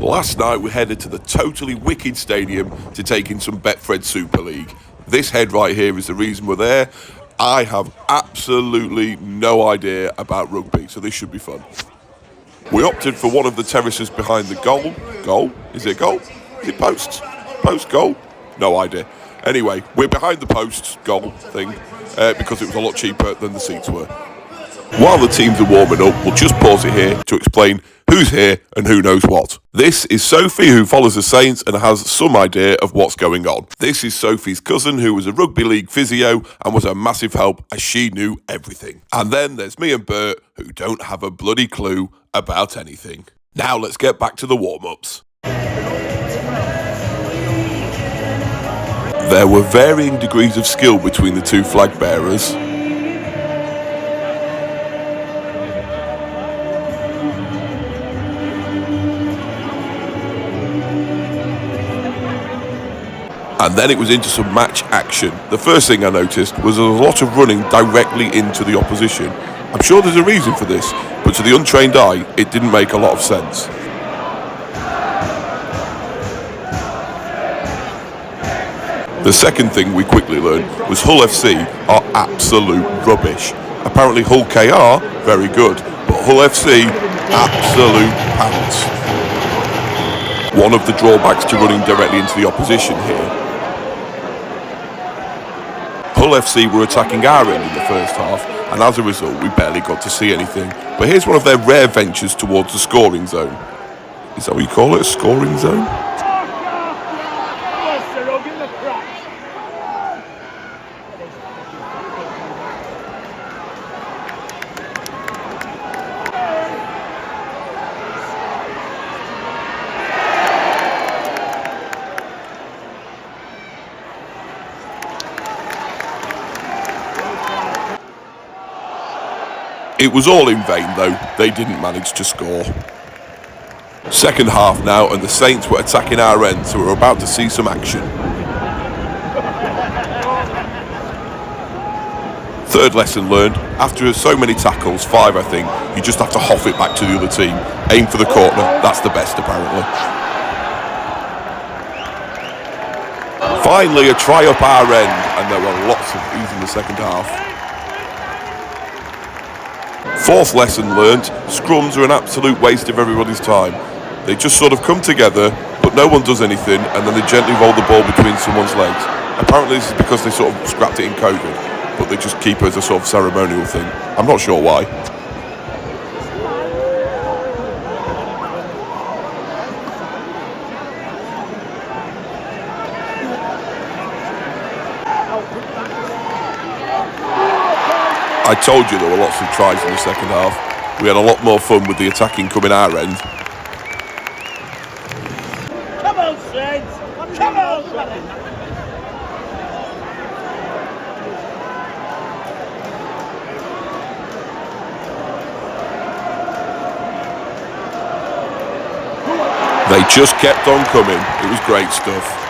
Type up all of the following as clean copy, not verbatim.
Last night we headed to the totally wicked stadium to take in some Betfred Super League. This head right here is the reason we're there. I have absolutely no idea about rugby, so this should be fun. We opted for one of the terraces behind the goal. Goal? Is it goal? Is it posts? Post goal? No idea. Anyway, we're behind the posts goal thing because it was a lot cheaper than the seats were. While the teams are warming up, we'll just pause it here to explain who's here and who knows what. This is Sophie, who follows the Saints and has some idea of what's going on. This is Sophie's cousin, who was a Rugby League physio and was a massive help as she knew everything. And then there's me and Bert, who don't have a bloody clue about anything. Now let's get back to the warm-ups. There were varying degrees of skill between the two flag bearers. And then it was into some match action. The first thing I noticed was there was a lot of running directly into the opposition. I'm sure there's a reason for this, but to the untrained eye, it didn't make a lot of sense. The second thing we quickly learned was Hull FC are absolute rubbish. Apparently Hull KR, very good, but Hull FC, absolute pants. One of the drawbacks to running directly into the opposition here. Hull FC were attacking our end in the first half, and as a result we barely got to see anything. But here's one of their rare ventures towards the scoring zone. Is that what you call it, a scoring zone? It was all in vain though, they didn't manage to score. Second half now, and the Saints were attacking our end, so we're about to see some action. Third lesson learned, after so many tackles, 5 I think, you just have to hoff it back to the other team. Aim for the corner, that's the best apparently. Finally a try up our end, and there were lots of these in the second half. Fourth lesson learnt, scrums are an absolute waste of everybody's time. They just sort of come together, but no one does anything, and then they gently roll the ball between someone's legs. Apparently this is because they sort of scrapped it in COVID, but they just keep it as a sort of ceremonial thing. I'm not sure why. I told you there were lots of tries in the second half. We had a lot more fun with the attacking coming our end. Come on, Saints! Come on! They just kept on coming. It was great stuff.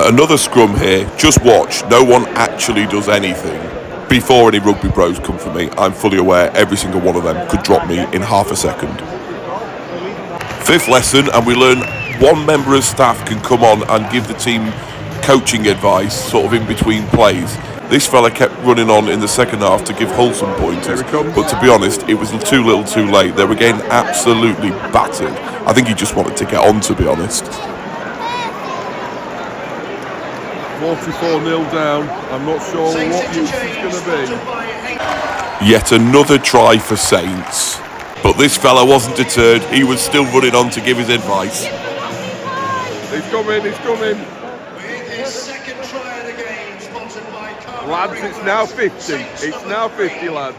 Another scrum here, just watch, no one actually does anything. Before any rugby bros come for me, I'm fully aware every single one of them could drop me in half a second. Fifth lesson, and we learn one member of staff can come on and give the team coaching advice, sort of in between plays. This fella kept running on in the second half to give Hull some pointers, but to be honest, it was too little too late. They were getting absolutely battered. I think he just wanted to get on, to be honest. 44-0 down. I'm not sure what use it's going to be. Yet another try for Saints. But this fella wasn't deterred. He was still running on to give his advice. He's coming, he's coming. Lads, it's now 50. It's now 50, lads.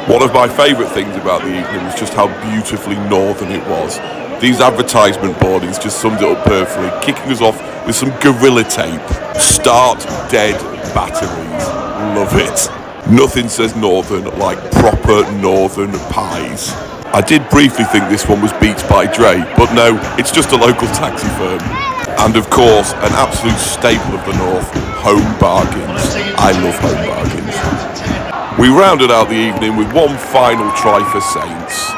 One of my favourite things about the evening was just how beautifully northern it was. These advertisement boardings just summed it up perfectly, kicking us off with some gorilla tape. Start dead batteries. Love it. Nothing says northern like proper northern pies. I did briefly think this one was Beats by Dre, but no, it's just a local taxi firm. And of course, an absolute staple of the north, Home Bargains. I love Home Bargains. We rounded out the evening with one final try for Saints.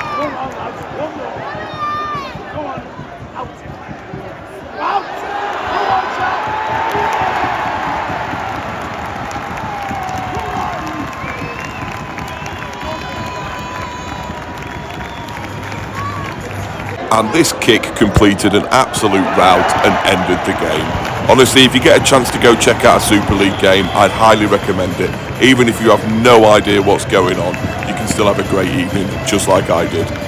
and this kick completed an absolute rout and ended the game. Honestly, if you get a chance to go check out a Super League game, I'd highly recommend it. Even if you have no idea what's going on, you can still have a great evening, just like I did.